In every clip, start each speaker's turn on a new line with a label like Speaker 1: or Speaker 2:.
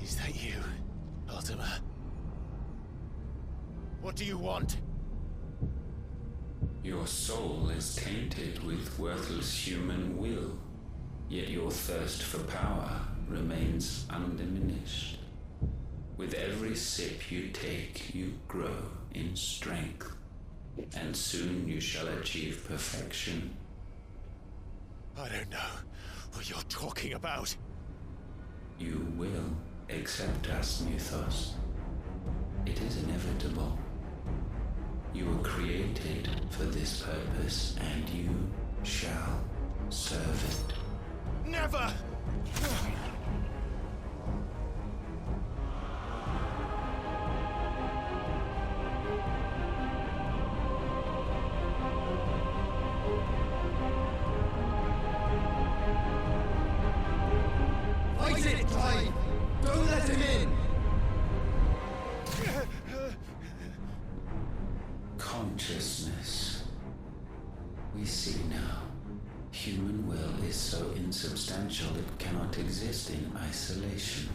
Speaker 1: Is that you, Ultima? What do you want?
Speaker 2: Your soul is tainted with worthless human will, yet your thirst for power remains undiminished. With every sip you take, you grow in strength, and soon you shall achieve perfection.
Speaker 1: I don't know what you're talking about.
Speaker 2: You will accept us, Mythos. It is inevitable. You were created for this purpose, and you shall serve it.
Speaker 1: Never!
Speaker 3: Fight it, Clive! Don't let him in!
Speaker 2: Consciousness. We see now. Human will is so insubstantial it cannot exist in isolation.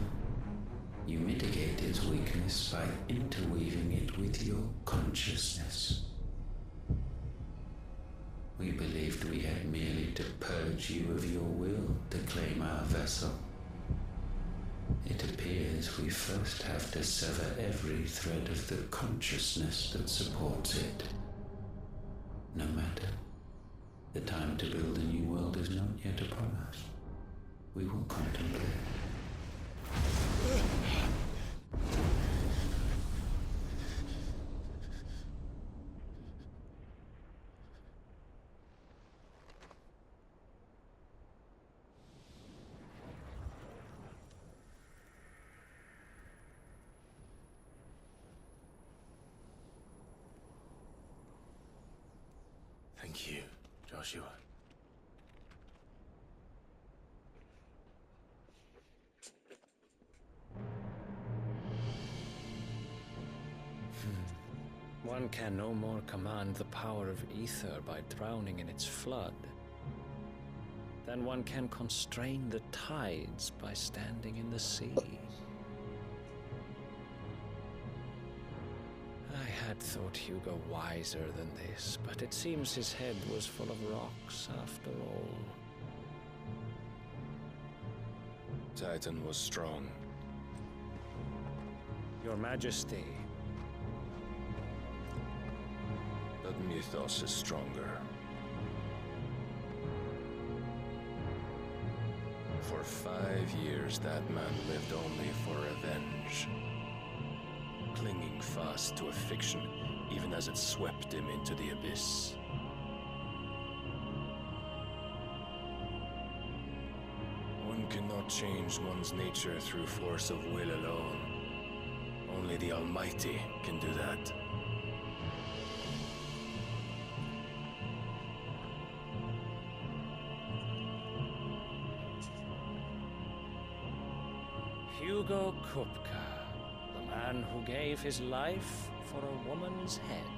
Speaker 2: You mitigate its weakness by interweaving it with your consciousness. We believed we had merely to purge you of your will to claim our vessel. It appears we first have to sever every thread of the consciousness that supports it. No matter. The time to build a new world is not yet upon us. We will contemplate.
Speaker 1: Thank you, Joshua.
Speaker 4: One can no more command the power of ether by drowning in its flood than one can constrain the tides by standing in the sea. I had thought Hugo wiser than this, but it seems his head was full of rocks after all.
Speaker 5: Titan was strong.
Speaker 4: Your Majesty.
Speaker 5: But Mythos is stronger. For 5 years, that man lived only for revenge. Clinging fast to a fiction, even as it swept him into the abyss. One cannot change one's nature through force of will alone. Only the Almighty can do that.
Speaker 4: Hugo Kupka, the man who gave his life for a woman's head.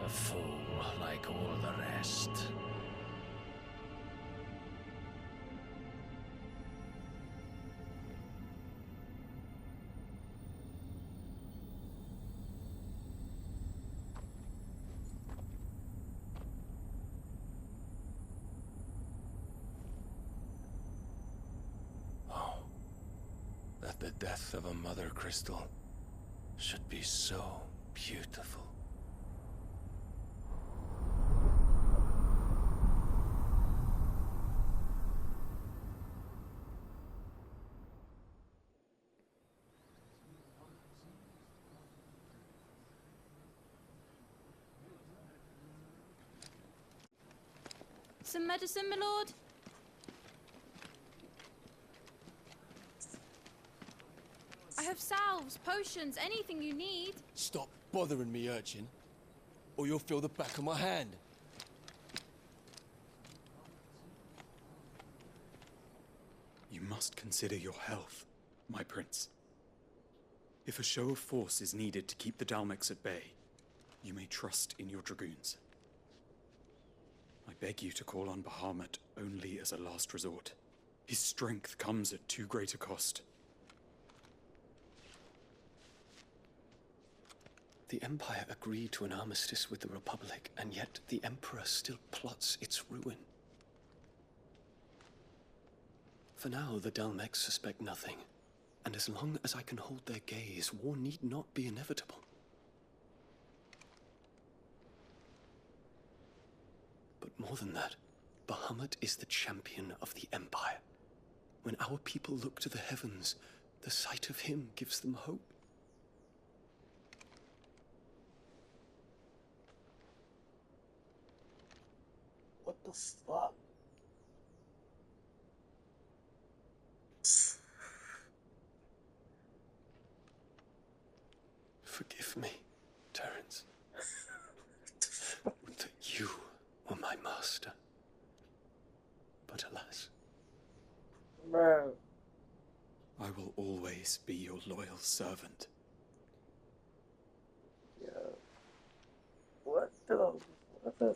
Speaker 4: A fool like all the rest.
Speaker 5: That the death of a mother crystal should be so beautiful.
Speaker 6: Some medicine, my lord? I have salves, potions, anything you need.
Speaker 3: Stop bothering me, urchin, or you'll feel the back of my hand.
Speaker 7: You must consider your health, my prince. If a show of force is needed to keep the Dalmex at bay, you may trust in your dragoons. I beg you to call on Bahamut only as a last resort. His strength comes at too great a cost.
Speaker 8: The Empire agreed to an armistice with the Republic, and yet the Emperor still plots its ruin. For now, the Dalmex suspect nothing, and as long as I can hold their gaze, war need not be inevitable. But more than that, Bahamut is the champion of the Empire. When our people look to the heavens, the sight of him gives them hope.
Speaker 9: What the fuck?
Speaker 8: Forgive me, Terence. Would that you were my master. But alas.
Speaker 9: Bro.
Speaker 7: I will always be your loyal servant.
Speaker 9: Yo. What the fuck?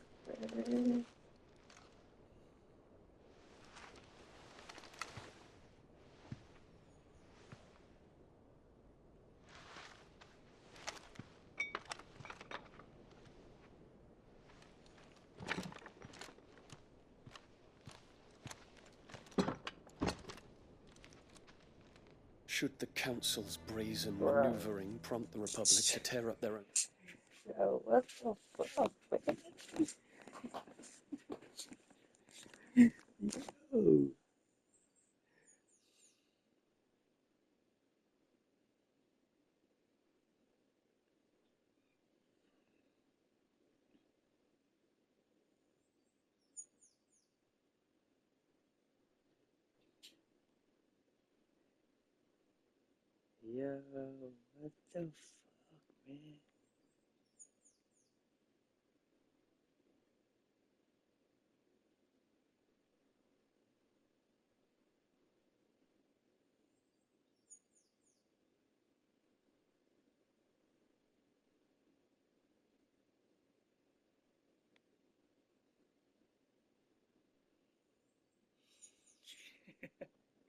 Speaker 8: Should the Council's brazen maneuvering prompt the Republic to tear up their own...
Speaker 9: Yo, what the fuck, man? Yo. Yo, what the fuck, man?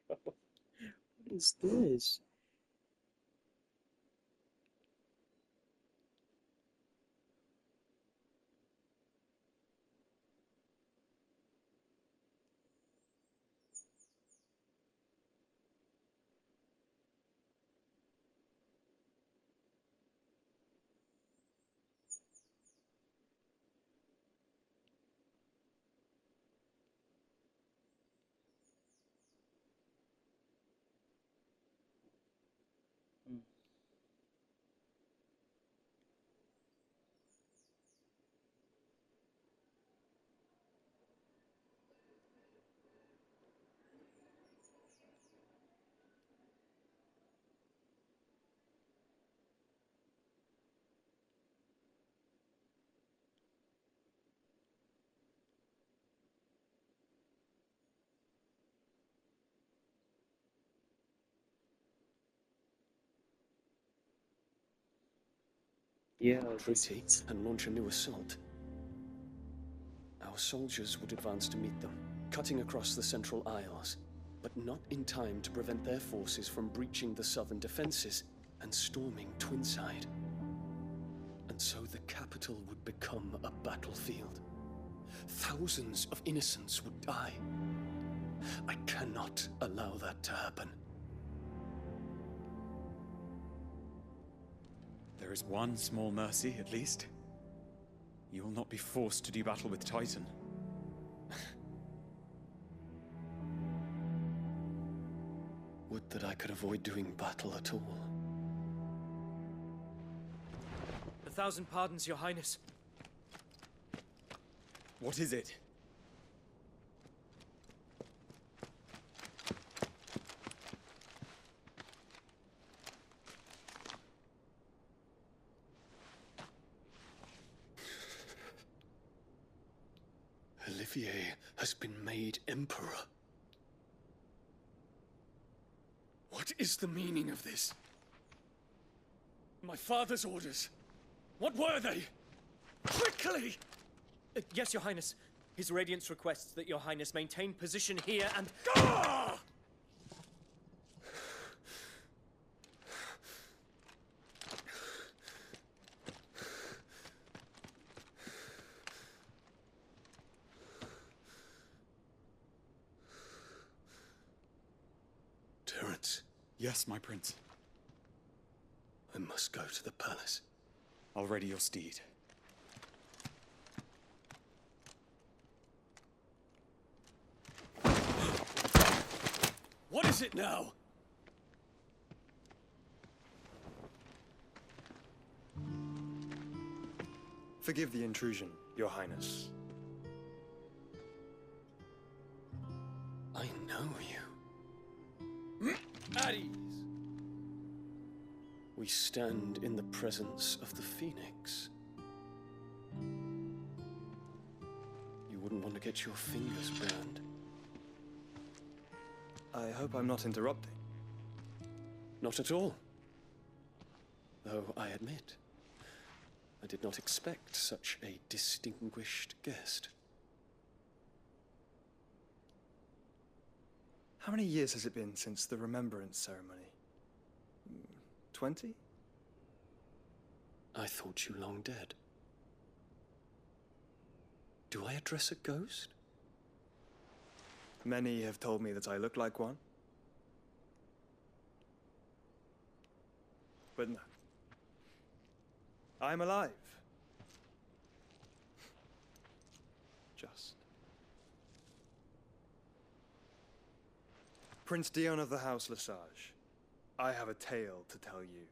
Speaker 9: What is this? Yeah,
Speaker 8: treaty and launch a new assault. Our soldiers would advance to meet them, cutting across the Central Isles, but not in time to prevent their forces from breaching the southern defenses and storming Twinside. And so the capital would become a battlefield. Thousands of innocents would die. I cannot allow that to happen.
Speaker 7: There is one small mercy, at least. You will not be forced to do battle with Titan.
Speaker 8: Would that I could avoid doing battle at all.
Speaker 10: 1,000 pardons, Your Highness.
Speaker 7: What is it?
Speaker 8: Olivier has been made Emperor. What is the meaning of this? My father's orders. What were they? Quickly!
Speaker 10: Yes, Your Highness. His Radiance requests that your Highness maintain position here and...
Speaker 8: Terence,
Speaker 7: Yes, my prince.
Speaker 8: I must go to the palace.
Speaker 7: I'll ready your steed.
Speaker 3: What is it now?
Speaker 11: Forgive the intrusion, Your Highness.
Speaker 8: I know you.
Speaker 3: At ease.
Speaker 8: We stand in the presence of the Phoenix. You wouldn't want to get your fingers burned.
Speaker 11: I hope I'm not interrupting.
Speaker 8: Not at all. Though I admit, I did not expect such a distinguished guest.
Speaker 11: How many years has it been since the Remembrance ceremony? 20?
Speaker 8: I thought you long dead. Do I address a ghost?
Speaker 11: Many have told me that I look like one. But no. I'm alive. Just. Prince Dion of the House Lesage, I have a tale to tell you.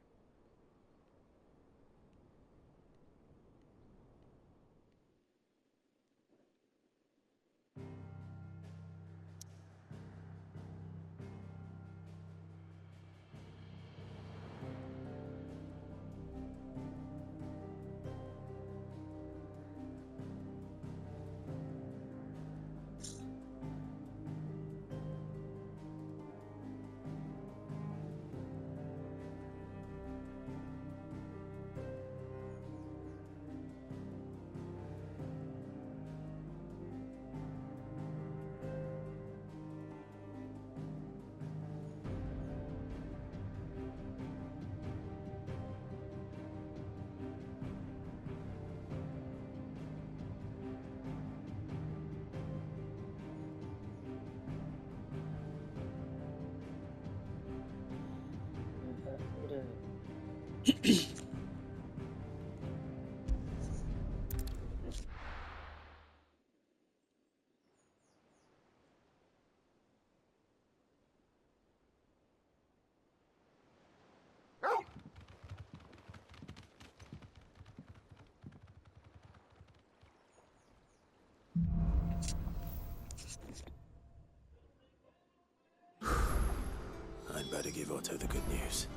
Speaker 1: I'd better give Otto the good news.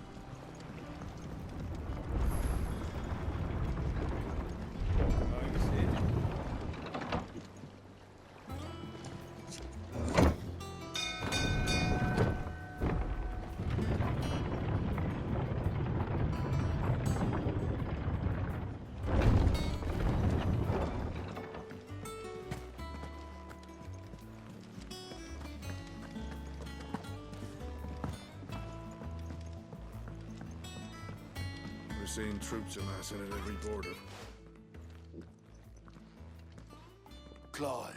Speaker 12: We're seeing troops amassing at every border.
Speaker 1: Clive.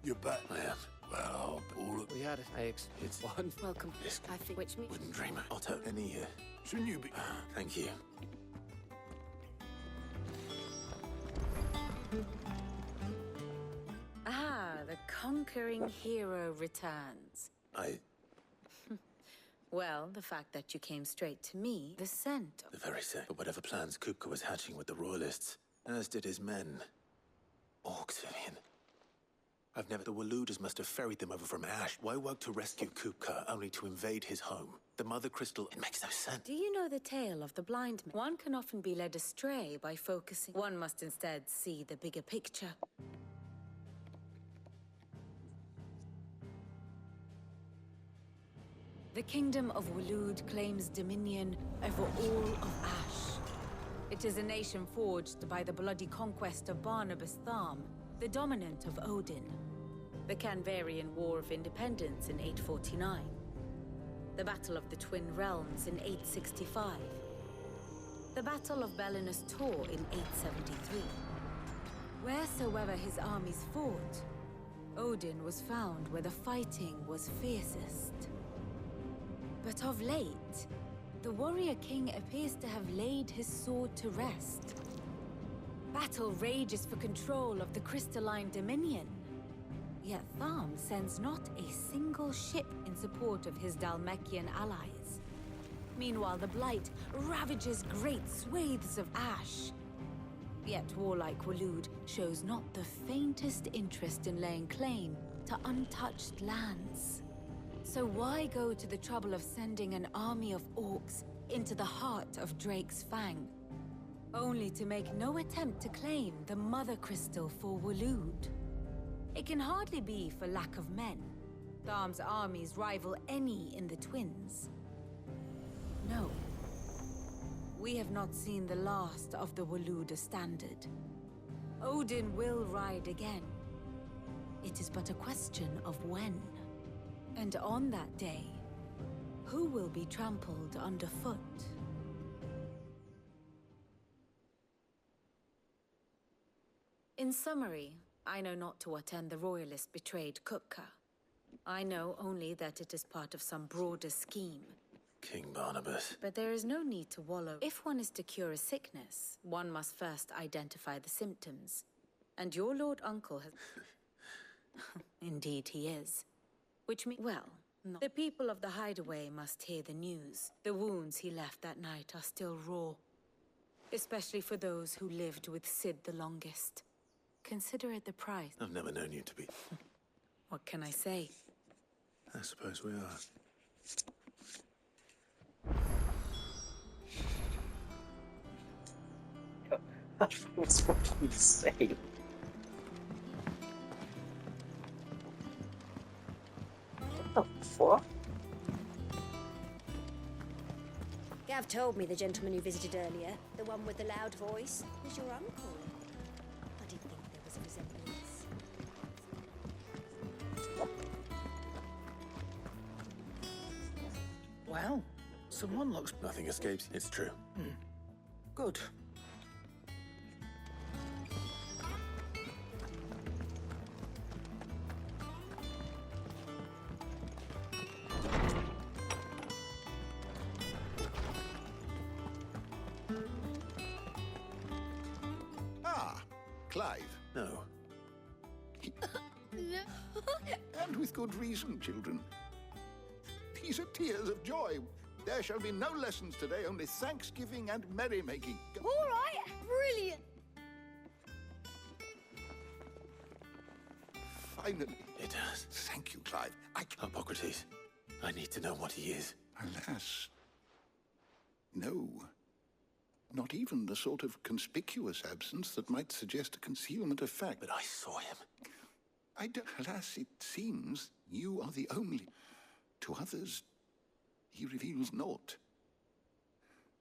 Speaker 1: You're back. I am. Well, all of...
Speaker 13: We had it.
Speaker 1: It's
Speaker 13: one. Welcome. I think which means...
Speaker 1: Wouldn't dream it. Otto, any here? Shouldn't you be... Thank you.
Speaker 14: Ah, the conquering hero returns. Well, the fact that you came straight to me, the scent.
Speaker 1: The very same. But whatever plans Kupka was hatching with the Royalists, as did his men. Orcs, Vivian. I've never... The Waluders must have ferried them over from Ash. Why work to rescue Kupka, only to invade his home? The Mother Crystal... It makes no sense.
Speaker 14: Do you know the tale of the blind man? One can often be led astray by focusing. One must instead see the bigger picture. The kingdom of Walud claims dominion over all of Ash. It is a nation forged by the bloody conquest of Barnabas Tharm, the dominant of Odin. The Canvarian War of Independence in 849. The Battle of the Twin Realms in 865. The Battle of Belinus Tor in 873. Wheresoever his armies fought, Odin was found where the fighting was fiercest. But of late, the warrior king appears to have laid his sword to rest. Battle rages for control of the crystalline dominion. Yet Tharm sends not a single ship in support of his Dhalmekian allies. Meanwhile, the Blight ravages great swathes of ash. Yet warlike Waloed shows not the faintest interest in laying claim to untouched lands. So why go to the trouble of sending an army of orcs into the heart of Drake's Fang, only to make no attempt to claim the Mother Crystal for Waloed? It can hardly be for lack of men. Tharm's armies rival any in the Twins. No. We have not seen the last of the Waloed standard. Odin will ride again. It is but a question of when. And on that day, who will be trampled underfoot? In summary, I know not to what end the Royalist betrayed Kupka. I know only that it is part of some broader scheme.
Speaker 1: King Barnabas.
Speaker 14: But there is no need to wallow. If one is to cure a sickness, one must first identify the symptoms. And your Lord Uncle has... Indeed he is. Which means... Well, no. The people of the Hideaway must hear the news. The wounds he left that night are still raw. Especially for those who lived with Sid the longest. Consider it the price.
Speaker 1: I've never known you to be...
Speaker 14: What can I say?
Speaker 1: I suppose we are.
Speaker 9: That was fucking insane. What the fuck?
Speaker 13: Gav told me the gentleman who visited earlier, the one with the loud voice, was your uncle. I didn't think there was a resemblance.
Speaker 1: Well, someone looks... Nothing escapes. It's true.
Speaker 15: Good.
Speaker 12: Clive.
Speaker 1: No.
Speaker 12: And with good reason, children. These are tears of joy. There shall be no lessons today, only thanksgiving and merrymaking.
Speaker 13: All right, brilliant.
Speaker 12: Finally.
Speaker 1: It does.
Speaker 12: Thank you, Clive.
Speaker 1: Hippocrates, I need to know what he is.
Speaker 12: Alas. No. Not even the sort of conspicuous absence that might suggest a concealment of fact.
Speaker 1: But I saw him.
Speaker 12: Alas, it seems you are the only. To others, he reveals naught.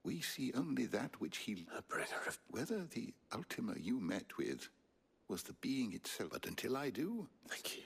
Speaker 12: We see only that which he...
Speaker 1: A bringer of...
Speaker 12: Whether the Ultima you met with was the being itself. But until I do...
Speaker 1: Thank you.